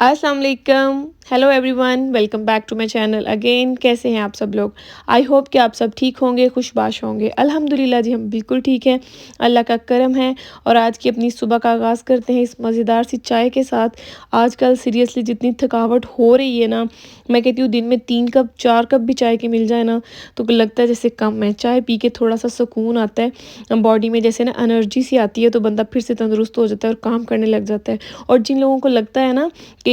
अस्सलाम वालेकुम, hello everyone, welcome back to my channel again. कैसे हैं आप सब लोग? आई होप कि आप सब ठीक होंगे, खुशबाश होंगे। अल्हम्दुलिल्लाह जी, हम बिल्कुल ठीक हैं, अल्लाह का करम है। और आज की अपनी सुबह का आगाज़ करते हैं इस मज़ेदार सी चाय के साथ। आजकल सीरियसली जितनी थकावट हो रही है ना, मैं कहती हूँ दिन में 3 कप 4 कप भी चाय के मिल जाए ना, तो लगता है जैसे कम है। चाय पी के थोड़ा-सा सुकून आता है, बॉडी में जैसे ना एनर्जी सी आती है, तो बंदा फिर से तंदुरुस्त हो जाता है और काम करने लग जाता है। और जिन लोगों को लगता है ना कि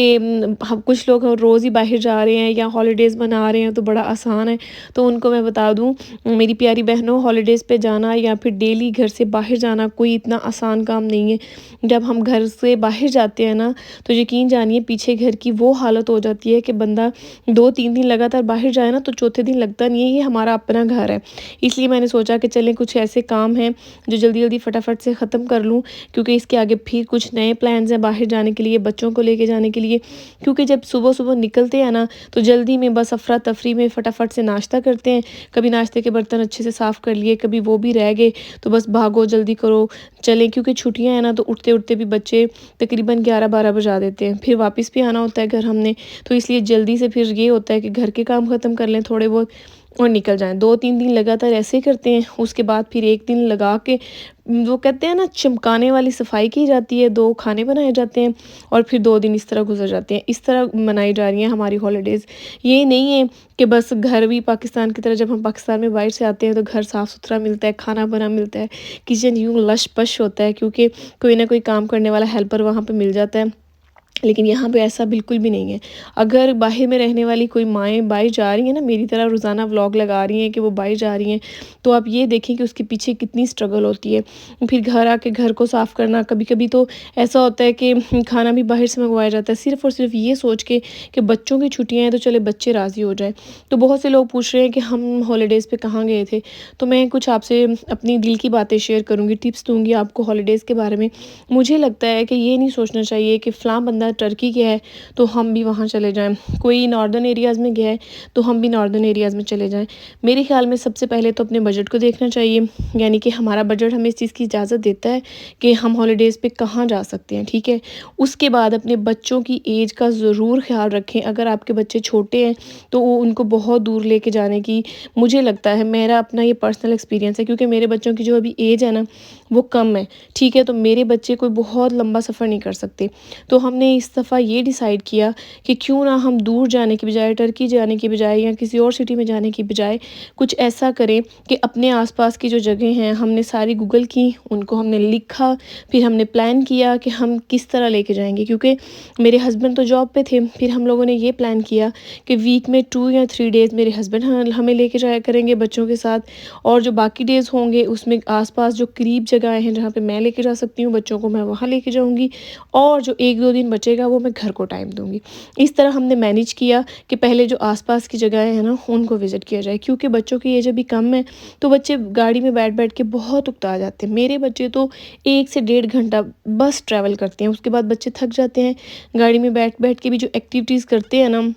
हम कुछ लोग रोज़ ही बाहर जा रहे हैं या हॉलीडेज़ मना रहे हैं तो बड़ा आसान है, तो उनको मैं बता दूँ मेरी प्यारी बहनों, हॉलीडेज़ पे जाना या फिर डेली घर से बाहर जाना कोई इतना आसान काम नहीं है। जब हम घर से बाहर जाते हैं ना, तो यकीन जानिए पीछे घर की वो हालत हो जाती है कि बंदा 2-3 दिन लगातार बाहर जाए ना, तो चौथे दिन लगता नहीं है ये हमारा अपना घर है। इसलिए मैंने सोचा कि चलें कुछ ऐसे काम हैं जो जल्दी-जल्दी फटाफट से ख़त्म कर लूँ, क्योंकि इसके आगे फिर कुछ नए प्लान्स हैं बाहर जाने के लिए, बच्चों को लेके जाने के लिए। क्योंकि जब सुबह-सुबह निकलते हैं ना, तो जल्दी में बस अफ़रा-तफ़री में फटाफट से नाश्ता करते हैं। कभी नाश्ते के बर्तन अच्छे से साफ़ कर लिए, कभी वो भी रह गए, तो बस भागो जल्दी करो, चलें। क्योंकि छुट्टियाँ हैं ना, तो उठते-उठते भी बच्चे तकरीबन 11-12 बजा देते हैं। फिर वापस भी आना होता है घर हमने, तो इसलिए जल्दी से फिर ये होता है कि घर के काम ख़त्म कर लें थोड़े बहुत और निकल जाएँ। 2-3 दिन लगातार ऐसे ही करते हैं, उसके बाद फिर 1 दिन लगा के वो कहते हैं ना चमकाने वाली सफाई की जाती है, 2 खाने बनाए जाते हैं और फिर 2 दिन इस तरह गुज़र जाते हैं। इस तरह मनाई जा रही हैं हमारी हॉलीडेज़। ये नहीं है कि बस घर भी पाकिस्तान की तरह, जब हम पाकिस्तान में बाहर से आते हैं तो घर साफ़-सुथरा मिलता है, खाना बना मिलता है, किचन यूँ लश-पश होता है, क्योंकि कोई ना कोई काम करने वाला हेल्पर वहाँ पे मिल जाता है। लेकिन यहाँ पे ऐसा बिल्कुल भी नहीं है। अगर बाहर में रहने वाली कोई माएँ बाहर जा रही हैं ना, मेरी तरह रोज़ाना व्लॉग लगा रही हैं कि वो बाहर जा रही हैं, तो आप ये देखें कि उसके पीछे कितनी स्ट्रगल होती है। फिर घर आके घर को साफ़ करना, कभी-कभी तो ऐसा होता है कि खाना भी बाहर से मंगवाया जाता है, सिर्फ़ और सिर्फ़ ये सोच के कि बच्चों की छुट्टियाँ हैं तो चले बच्चे राज़ी हो जाएँ। तो बहुत से लोग पूछ रहे हैं कि हम हॉलीडेज़ पे कहाँ गए थे? तो मैं कुछ आपसे अपनी दिल की बातें शेयर करूँगी, टिप्स दूँगी आपको हॉलीडेज़ के बारे में। मुझे लगता है कि ये नहीं सोचना चाहिए कि फ़लाँ बंदा टर्की गया है तो हम भी वहाँ चले जाएँ, कोई नॉर्दर्न एरियाज़ में गया है तो हम भी नॉर्दर्न एरियाज़ में चले जाएँ। मेरे ख़्याल में सबसे पहले तो अपने बजट को देखना चाहिए, यानी कि हमारा बजट हमें इस चीज़ की इजाज़त देता है कि हम हॉलीडेज़ पे कहाँ जा सकते हैं, ठीक है? उसके बाद अपने बच्चों की एज का ज़रूर ख़्याल रखें। अगर आपके बच्चे छोटे हैं तो वो उनको बहुत दूर लेके जाने की, मुझे लगता है, मेरा अपना ये पर्सनल एक्सपीरियंस है, क्योंकि मेरे बच्चों की जो अभी एज है ना, वो कम है, ठीक है? तो मेरे बच्चे कोई बहुत लंबा सफ़र नहीं कर सकते। तो हमने इस दफ़ा ये डिसाइड किया कि क्यों ना हम दूर जाने की बजाय, टर्की जाने की बजाय या किसी और सिटी में जाने की बजाय कुछ ऐसा करें कि अपने आस-पास की जो जगह हैं हमने सारी गूगल की, उनको हमने लिखा, फिर हमने प्लान किया कि हम किस तरह लेके जाएँगे। क्योंकि मेरे हस्बैंड तो जॉब पे थे, फिर हम लोगों ने ये प्लान किया कि वीक में 2 या 3 डेज़ मेरे हस्बैंड हमें लेके जाया करेंगे बच्चों के साथ, और जो बाकी डेज़ होंगे उसमें आस-पास जो करीब जगहें हैं जहाँ पे मैं लेके जा सकती हूँ बच्चों को, मैं वहाँ लेके जाऊँगी, और जो 1-2 दिन बचेगा वो मैं घर को टाइम दूँगी। इस तरह हमने मैनेज किया कि पहले जो आस-पास की जगहें हैं ना, उनको विज़िट किया जाए, क्योंकि बच्चों की एज अभी कम है, तो बच्चे गाड़ी में बैठ-बैठ के बहुत उकता जाते हैं। मेरे बच्चे तो 1 से डेढ़ घंटा बस ट्रैवल करते हैं, उसके बाद बच्चे थक जाते हैं। गाड़ी में बैठ-बैठ के भी जो एक्टिविटीज़ करते हैं ना,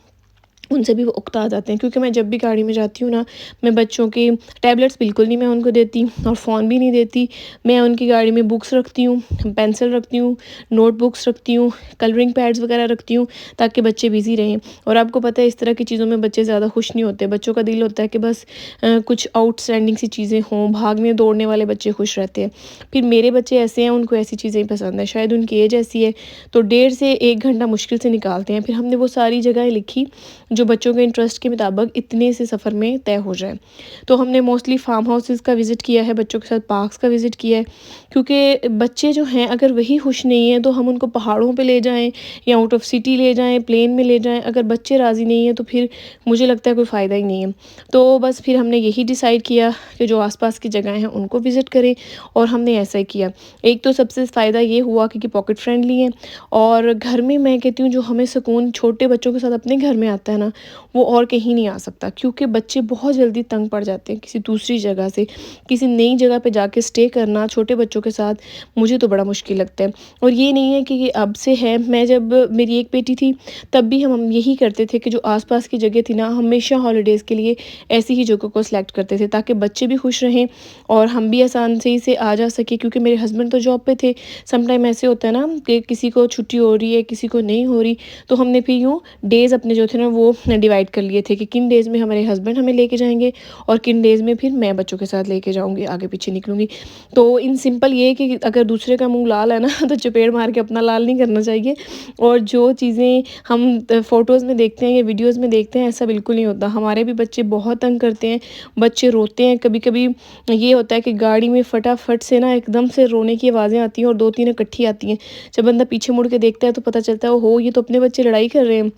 उनसे भी वो उकता जाते हैं। क्योंकि मैं जब भी गाड़ी में जाती हूँ ना, मैं बच्चों के टैबलेट्स बिल्कुल नहीं मैं उनको देती और फ़ोन भी नहीं देती। मैं उनकी गाड़ी में बुक्स रखती हूँ, पेंसिल रखती हूँ, नोटबुक्स रखती हूँ, कलरिंग पैड्स वगैरह रखती हूँ, ताकि बच्चे बिज़ी रहें। और आपको पता है इस तरह की चीज़ों में बच्चे ज़्यादा खुश नहीं होते। बच्चों का दिल होता है कि बस कुछ आउटस्टैंडिंग सी चीज़ें हों, भागने दौड़ने वाले बच्चे खुश रहते हैं। फिर मेरे बच्चे ऐसे हैं, उनको ऐसी चीज़ें ही पसंद है, शायद उनकी एज ऐसी है, तो 1.5 से 1 घंटा मुश्किल से निकालते हैं। फिर हमने वो सारी जगहें लिखी जो बच्चों के इंटरेस्ट के मुताबिक इतने से सफ़र में तय हो जाए। तो हमने मोस्टली फार्म हाउसेस का विज़िट किया है, बच्चों के साथ पार्क्स का विज़िट किया है, क्योंकि बच्चे जो हैं अगर वही खुश नहीं हैं तो हम उनको पहाड़ों पे ले जाएँ या आउट ऑफ सिटी ले जाएँ, प्लेन में ले जाएँ, अगर बच्चे राज़ी नहीं हैं तो फिर मुझे लगता है कोई फ़ायदा ही नहीं है। तो बस फिर हमने यही डिसाइड किया कि जो आस-पास की जगहें हैं उनको विज़िट करें, और हमने ऐसा ही किया। एक तो सबसे फ़ायदा ये हुआ क्योंकि पॉकेट फ्रेंडली है, और घर में मैं कहती हूँ जो हमें सुकून छोटे बच्चों के साथ अपने घर में आता है ना, وہ اور کہیں نہیں آ سکتا، کیونکہ بچے بہت جلدی تنگ پڑ جاتے ہیں کسی دوسری جگہ سے۔ کسی نئی جگہ پہ جا کے اسٹے کرنا چھوٹے بچوں کے ساتھ مجھے تو بڑا مشکل لگتا ہے۔ اور یہ نہیں ہے کہ یہ اب سے ہے، میں جب میری ایک بیٹی تھی تب بھی ہم یہی کرتے تھے کہ جو آس پاس کی جگہ تھی نا، ہمیشہ ہالیڈیز کے لیے ایسی ہی جگہوں کو سلیکٹ کرتے تھے تاکہ بچے بھی خوش رہیں اور ہم بھی آسان سے آ جا سکے، کیونکہ میرے ہسبینڈ تو جاب پہ تھے۔ سم ٹائم ایسے ہوتا ہے نا کہ کسی کو چھٹی ہو رہی ہے، کسی کو نہیں ہو رہی، تو ہم نے پھر یوں ڈیز اپنے جو تھے نا وہ ڈیوائڈ کر لیے تھے کہ کن ڈیز میں ہمارے ہسبینڈ ہمیں لے کے جائیں گے اور کن ڈیز میں پھر میں بچوں کے ساتھ لے کے جاؤں گی، آگے پیچھے نکلوں گی۔ تو ان سمپل یہ کہ اگر دوسرے کا منہ لال ہے نا تو چپیڑ مار کے اپنا لال نہیں کرنا چاہیے، اور جو چیزیں ہم فوٹوز میں دیکھتے ہیں یا ویڈیوز میں دیکھتے ہیں ایسا بالکل نہیں ہوتا۔ ہمارے بھی بچے بہت تنگ کرتے ہیں، بچے روتے ہیں، کبھی کبھی یہ ہوتا ہے کہ گاڑی میں فٹافٹ سے نا ایک دم سے رونے کی آوازیں آتی ہیں اور 2-3 اکٹھی آتی ہیں۔ جب بندہ پیچھے مڑ کے دیکھتا ہے تو پتہ چلتا ہے اوہو یہ تو اپنے بچے لڑائی کر رہے ہیں۔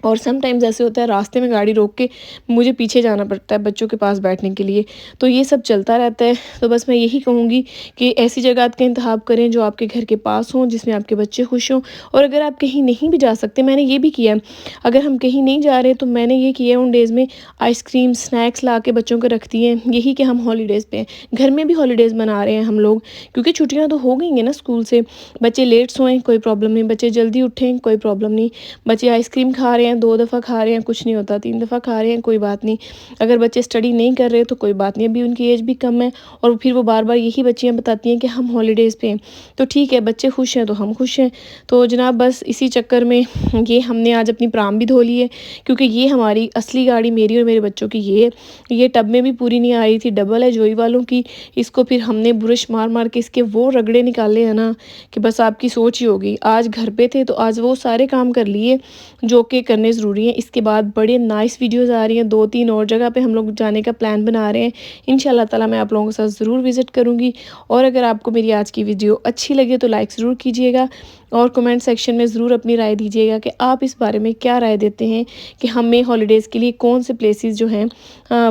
اور سم ٹائمز ایسے ہوتا ہے راستے میں گاڑی روک کے مجھے پیچھے جانا پڑتا ہے بچوں کے پاس بیٹھنے کے لیے، تو یہ سب چلتا رہتا ہے۔ تو بس میں یہی کہوں گی کہ ایسی جگہات کا انتخاب کریں جو آپ کے گھر کے پاس ہوں، جس میں آپ کے بچے خوش ہوں۔ اور اگر آپ کہیں نہیں بھی جا سکتے، میں نے یہ بھی کیا ہے، اگر ہم کہیں نہیں جا رہے تو میں نے یہ کیا ہے ان ڈیز میں آئس کریم سنیکس لا کے بچوں کو رکھتی ہیں، یہی کہ ہم ہالیڈیز پہ ہیں، گھر میں بھی ہالیڈیز منا رہے ہیں ہم لوگ، کیونکہ چھٹیاں تو ہو گئی ہیں نا اسکول سے۔ بچے لیٹ سوئیں کوئی پرابلم نہیں، بچے جلدی اٹھیں کوئی پرابلم نہیں، بچے آئس کریم کھا رہے ہیں 2 دفعہ کھا رہے ہیں کچھ نہیں ہوتا، 3 دفعہ کھا رہے ہیں کوئی بات نہیں، اگر بچے اسٹڈی نہیں کر رہے تو کوئی بات نہیں، ابھی ان کی ایج بھی کم ہے۔ اور پھر وہ بار بار یہی بچیاں بتاتی ہیں کہ ہم ہالیڈیز پہ ہیں، تو ٹھیک ہے بچے خوش ہیں تو ہم خوش ہیں۔ تو جناب بس اسی چکر میں یہ ہم نے آج اپنی پرام بھی دھو لی ہے، کیونکہ یہ ہماری اصلی گاڑی میری اور میرے بچوں کی یہ ہے، یہ ٹب میں بھی پوری نہیں آ رہی تھی، ڈبل ہے جوئی والوں کی، اس کو پھر ہم نے برش مار مار کے اس کے وہ رگڑے نکالے ہیں نا کہ بس آپ کی سوچ ہی ہوگی۔ آج گھر پہ تھے تو آج وہ سارے کام کر لیے جو کہ کرنے ضروری ہیں۔ اس کے بعد بڑے نائس ویڈیوز آ رہی ہیں، 2-3 اور جگہ پہ ہم لوگ جانے کا پلان بنا رہے ہیں، انشاءاللہ تعالی میں آپ لوگوں کے ساتھ ضرور وزٹ کروں گی۔ اور اگر آپ کو میری آج کی ویڈیو اچھی لگے تو لائک ضرور کیجیے گا اور کمنٹ سیکشن میں ضرور اپنی رائے دیجیے گا کہ آپ اس بارے میں کیا رائے دیتے ہیں کہ ہمیں ہالیڈیز کے لیے کون سے پلیسز جو ہیں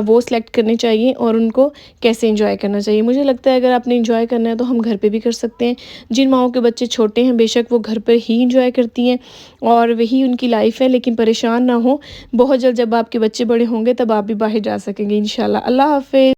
وہ سلیکٹ کرنے چاہیے اور ان کو کیسے انجوائے کرنا چاہیے۔ مجھے لگتا ہے اگر آپ نے انجوائے کرنا ہے تو ہم گھر پہ بھی کر سکتے ہیں۔ جن ماؤں کے بچے چھوٹے ہیں بے شک وہ گھر پہ ہی انجوائے کرتی ہیں اور وہی ان کی لائف ہے، لیکن پریشان نہ ہو، بہت جلد جب آپ کے بچے بڑے ہوں گے تب آپ بھی باہر جا سکیں گے انشاءاللہ۔ اللہ حافظ۔